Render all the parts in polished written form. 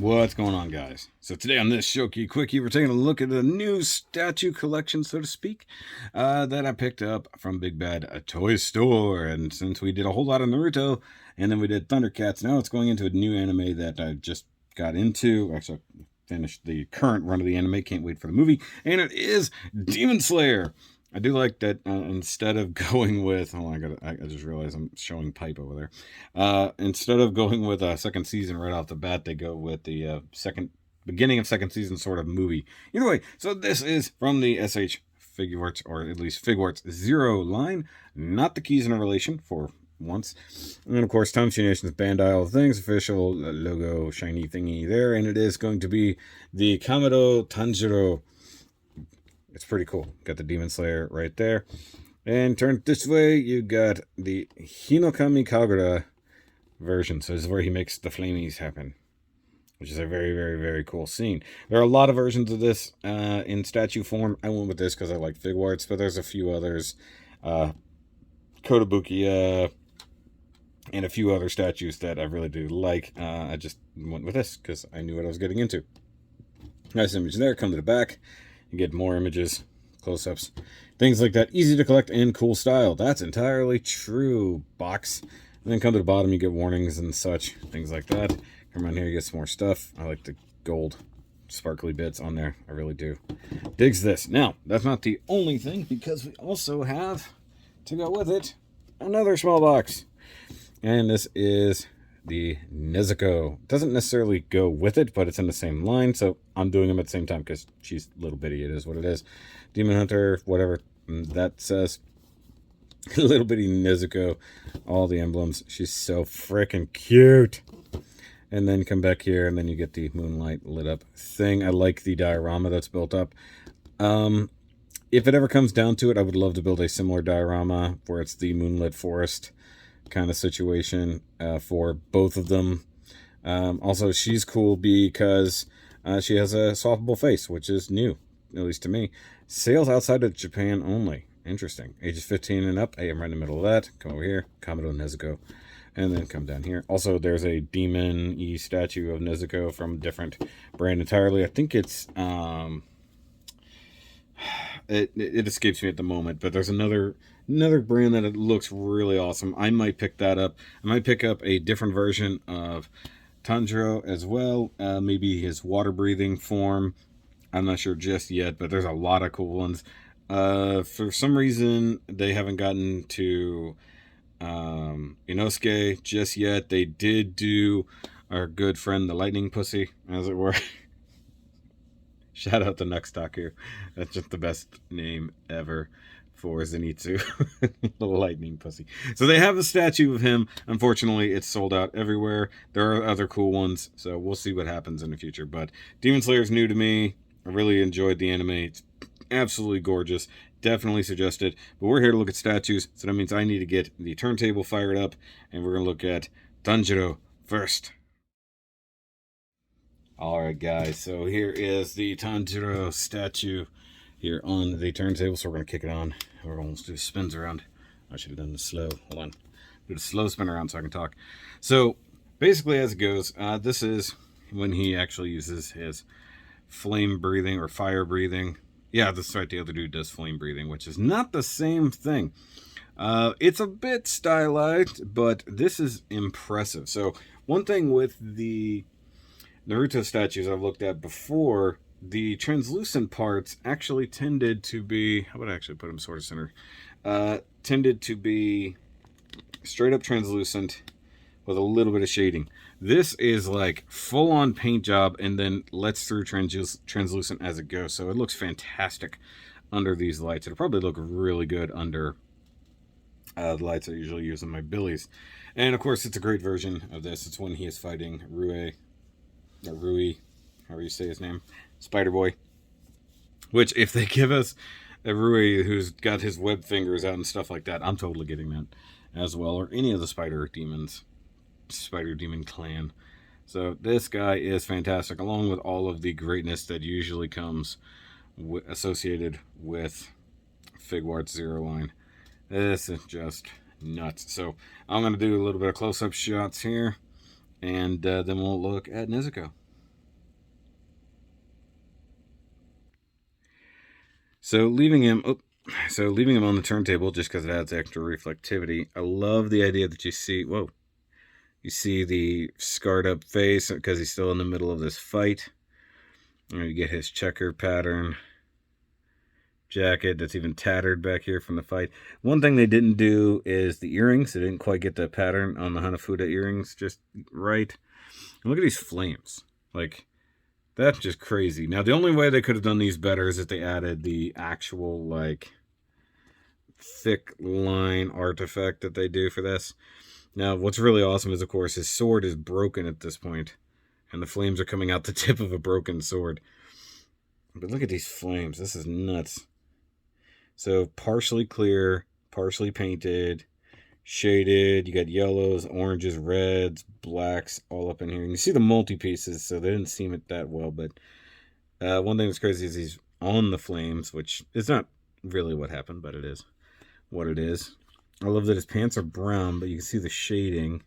What's going on, guys? So today on this Shoky Quickie, we're taking a look at a new statue collection, so to speak, that I picked up from Big Bad a Toy Store. And since we did a whole lot of Naruto, and then we did Thundercats, now it's going into a new anime that I just got into. Actually, I finished the current run of the anime, can't wait for the movie, and it is Demon Slayer. I do like that instead of going with, hold on, I just realized I'm showing Pipe over there. Instead of going with a second season right off the bat, they go with the beginning of second season sort of movie. Either way, so this is from the Figuarts, or at least Figuarts Zero line, not the Keys in a Relation for once. And then, of course, Tom Nation's Bandai, all things, official logo, shiny thingy there, and it is going to be the Kamado Tanjiro. It's pretty cool. Got the Demon Slayer right there. And turn it this way, you got the Hinokami Kagura version. So this is where he makes the flamies happen, which is a very, very, very cool scene. There are a lot of versions of this in statue form. I went with this because I like Figuarts, but there's a few others. Kotobukiya and a few other statues that I really do like. I just went with this because I knew what I was getting into. Nice image there. Come to the back. You get more images, close-ups, things like that. Easy to collect and cool style. That's entirely true, box. And then come to the bottom, you get warnings and such, things like that. Come on here, you get some more stuff. I like the gold sparkly bits on there. I really do. Digs this. Now, that's not the only thing, because we also have, to go with it, another small box. And this is the Nezuko. Doesn't necessarily go with it, but it's in the same line, so I'm doing them at the same time because she's little bitty. It is what it is. Demon Hunter, whatever that says. Little bitty Nezuko. All the emblems. She's so freaking cute. And then come back here, and then you get the moonlight lit up thing. I like the diorama that's built up. If it ever comes down to it, I would love to build a similar diorama where it's the moonlit forest kind of situation for both of them. Also, she's cool because she has a swappable face, which is new, at least to me. Sales outside of Japan only. Interesting. Ages 15 and up. Hey, I'm right in the middle of that. Come over here. Kamado Nezuko. And then come down here. Also, there's a demon-y statue of Nezuko from a different brand entirely. I think it's... It escapes me at the moment, but there's another brand that it looks really awesome. I might pick that up. I might pick up a different version of Tanjiro as well. Maybe his water breathing form. I'm not sure just yet, but there's a lot of cool ones. For some reason, they haven't gotten to Inosuke just yet. They did do our good friend the Lightning Pussy, as it were. Shout out to Nuxtaku. That's just the best name ever for Zenitsu. The Lightning Pussy. So they have a statue of him. Unfortunately, it's sold out everywhere. There are other cool ones, so we'll see what happens in the future. But Demon Slayer is new to me. I really enjoyed the anime. It's absolutely gorgeous. Definitely suggest it. But we're here to look at statues, so that means I need to get the turntable fired up, and we're going to look at Tanjiro first. Alright guys, so here is the Tanjiro statue here on the turntable, so we're going to kick it on. We're going to do spins around. I should have done the slow. Hold on. Do the slow spin around so I can talk. So, basically as it goes, this is when he actually uses his flame breathing or fire breathing. Yeah, that's right, the other dude does flame breathing, which is not the same thing. It's a bit stylized, but this is impressive. So, one thing with the Naruto statues I've looked at before, the translucent parts actually tended to be, how would I actually put them sort of center? Tended to be straight up translucent with a little bit of shading. This is like full on paint job and then lets through translucent as it goes. So it looks fantastic under these lights. It'll probably look really good under the lights I usually use on my billies. And of course, it's a great version of this. It's when he is fighting Rui, however you say his name, Spider Boy. Which, if they give us a Rui who's got his web fingers out and stuff like that, I'm totally getting that as well. Or any of the Spider Demon clan. So this guy is fantastic, along with all of the greatness that usually comes associated with Figuarts Zero line. This is just nuts. So I'm going to do a little bit of close-up shots here. And then we'll look at Nezuko. So leaving him on the turntable just because it adds extra reflectivity. I love the idea that you see, whoa, you see the scarred up face because he's still in the middle of this fight. And you get his checker pattern jacket that's even tattered back here from the fight. One thing they didn't do is the earrings. They didn't quite get the pattern on the Hanafuda earrings just right. And look at these flames. Like, that's just crazy. Now, the only way they could have done these better is if they added the actual, like, thick line artifact that they do for this. Now, what's really awesome is, of course, his sword is broken at this point, and the flames are coming out the tip of a broken sword. But look at these flames. This is nuts. So, partially clear, partially painted, shaded. You got yellows, oranges, reds, blacks all up in here. And you see the multi-pieces, so they didn't seam it that well. But one thing that's crazy is he's on the flames, which is not really what happened, but it is what it is. I love that his pants are brown, but you can see the shading,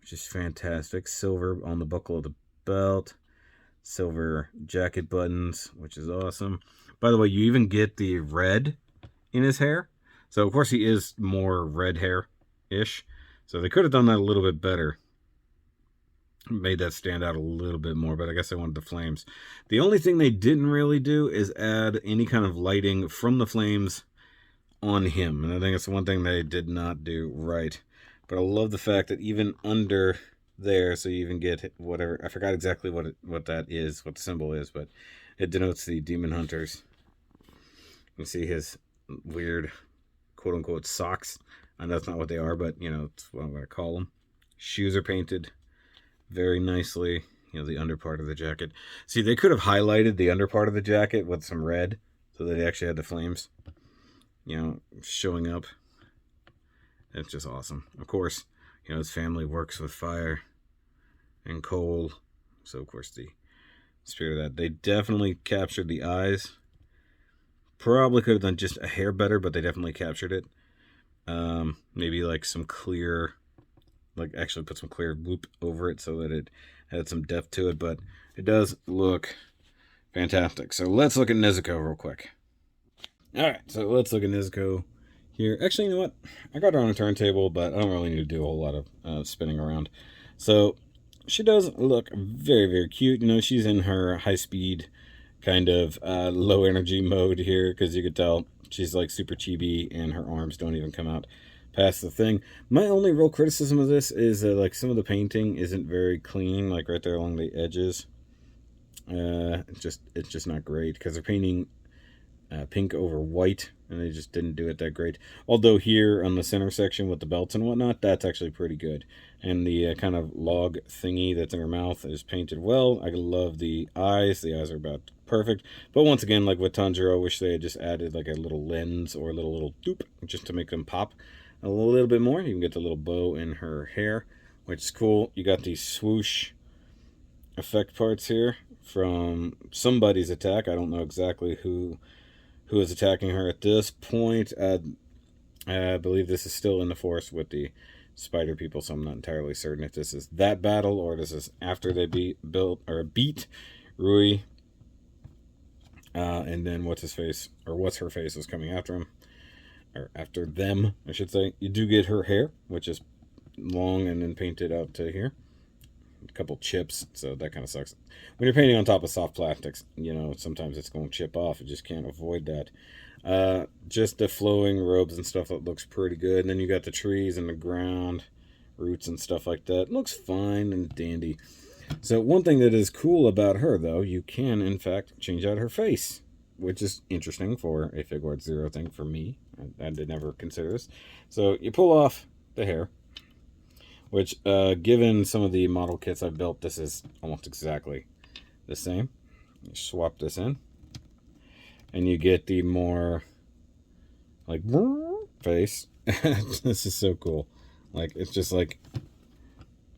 which is fantastic. Silver on the buckle of the belt. Silver jacket buttons, which is awesome. By the way, you even get the red in his hair. So, of course, he is more red hair-ish. So they could have done that a little bit better. Made that stand out a little bit more, but I guess they wanted the flames. The only thing they didn't really do is add any kind of lighting from the flames on him. And I think it's the one thing they did not do right. But I love the fact that even under there, so you even get whatever, I forgot exactly what that is, what the symbol is, but it denotes the demon hunters. You see his weird quote-unquote socks. And that's not what they are, but, you know, it's what I'm going to call them. Shoes are painted very nicely. You know, the under part of the jacket. See, they could have highlighted the under part of the jacket with some red so that they actually had the flames, you know, showing up. It's just awesome. Of course, you know, his family works with fire and coal. So, of course, the spirit of that. They definitely captured the eyes. Probably could have done just a hair better, but they definitely captured it. Maybe like some clear, like actually put some clear loop over it so that it had some depth to it, but it does look fantastic. So let's look at Nezuko real quick. Alright, so let's look at Nezuko here. Actually, you know what? I got her on a turntable, but I don't really need to do a whole lot of spinning around. So she does look very, very cute. You know, she's in her high-speed kind of low energy mode here, because you could tell she's like super chibi and her arms don't even come out past the thing. My only real criticism of this is that like some of the painting isn't very clean, like right there along the edges. It's just not great because they're painting pink over white, and they just didn't do it that great. Although here on the center section with the belts and whatnot, that's actually pretty good. And the kind of log thingy that's in her mouth is painted well. I love the eyes. The eyes are about perfect. But once again, like with Tanjiro, I wish they had just added like a little lens or a little doop just to make them pop a little bit more. You can get the little bow in her hair, which is cool. You got these swoosh effect parts here from somebody's attack. I don't know exactly who is attacking her at this point. I believe this is still in the forest with the spider people, so I'm not entirely certain if this is that battle or this is after they beat Rui. And then what's her face is coming after him, or after them, I should say. You do get her hair, which is long and then painted out to here. A couple chips, so that kind of sucks. When you're painting on top of soft plastics, you know, sometimes it's going to chip off. You just can't avoid that. Just the flowing robes and stuff, that looks pretty good. And then you got the trees and the ground, roots and stuff like that. It looks fine and dandy. So one thing that is cool about her, though, you can, in fact, change out her face, which is interesting for a Figuarts Zero thing for me. I did never consider this. So you pull off the hair, which, given some of the model kits I've built, this is almost exactly the same. You swap this in, and you get the more, like, face. This is so cool. Like, it's just like,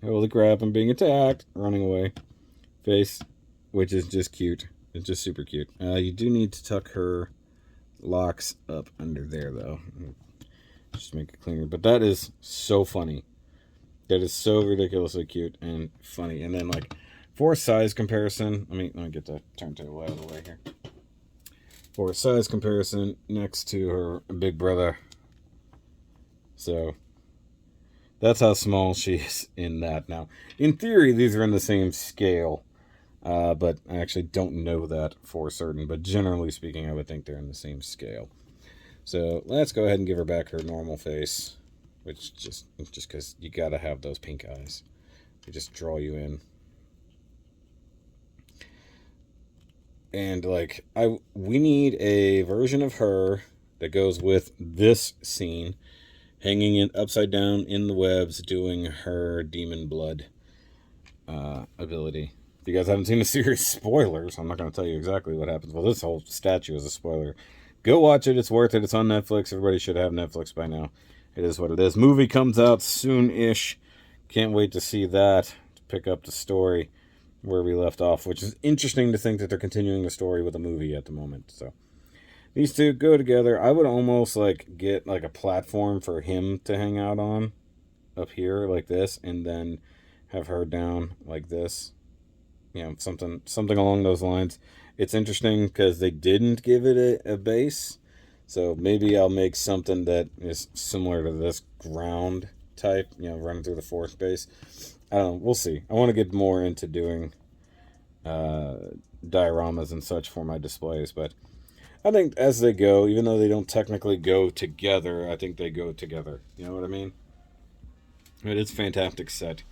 holy crap, I'm being attacked, running away. Face, which is just cute. It's just super cute. You do need to tuck her locks up under there, though. Just make it cleaner. But that is so funny. That is so ridiculously cute and funny. And then, like, for size comparison, let me get the turntable out of the way here. for size comparison next to her big brother. So that's how small she is in that. Now, in theory, these are in the same scale, but I actually don't know that for certain. But generally speaking, I would think they're in the same scale. So let's go ahead and give her back her normal face, which just because you gotta have those pink eyes. They just draw you in. And like we need a version of her that goes with this scene, hanging it upside down in the webs, doing her demon blood ability. If you guys haven't seen the series, spoilers. I'm not going to tell you exactly what happens. Well, this whole statue is a spoiler. Go watch it. It's worth it. It's on Netflix. Everybody should have Netflix by now. It is what it is. Movie comes out soon-ish. Can't wait to see that. To pick up the story where we left off, which is interesting to think that they're continuing the story with a movie at the moment. So these two go together. I would almost like get like a platform for him to hang out on up here like this, and then have her down like this. You know, something along those lines. It's interesting because they didn't give it a base. So maybe I'll make something that is similar to this ground type, you know, running through the fourth base. I don't know. We'll see. I want to get more into doing dioramas and such for my displays. But I think as they go, even though they don't technically go together, I think they go together. You know what I mean? But it's a fantastic set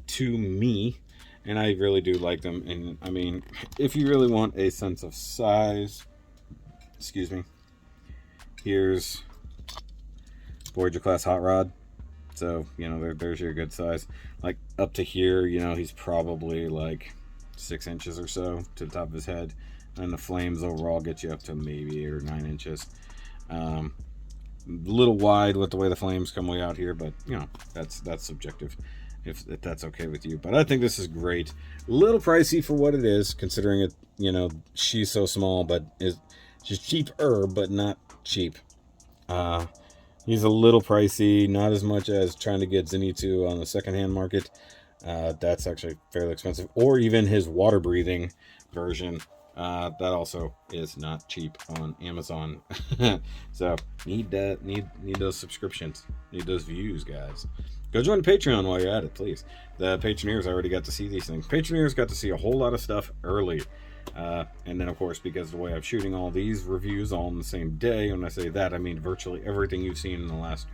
to me. And I really do like them. And I mean, if you really want a sense of size, excuse me, here's Voyager class Hot Rod. So, you know, there's your good size. Like up to here, you know, he's probably like 6 inches or so to the top of his head. And the flames overall get you up to maybe 8 or 9 inches. A little wide with the way the flames come way out here, but you know, that's subjective. If that's okay with you. But I think this is great. A little pricey for what it is, considering it, you know, she's so small, but she's cheaper, but not cheap. He's a little pricey, not as much as trying to get Zenitsu on the secondhand market. That's actually fairly expensive. Or even his water breathing version. That also is not cheap on Amazon. So need those subscriptions. Need those views, guys. Go join Patreon while you're at it, please. The Patreoners already got to see these things. Patreoners got to see a whole lot of stuff early. And then, of course, because of the way I'm shooting all these reviews all on the same day, when I say that, I mean virtually everything you've seen in the last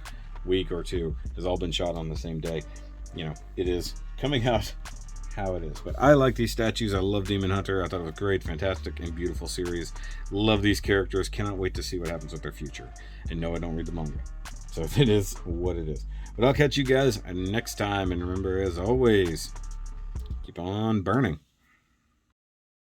week or two has all been shot on the same day. You know, it is coming out how it is. But I like these statues. I love Demon Hunter. I thought it was a great, fantastic, and beautiful series. Love these characters. Cannot wait to see what happens with their future. And no, I don't read the manga. So it is what it is. But I'll catch you guys next time. And remember, as always, keep on burning.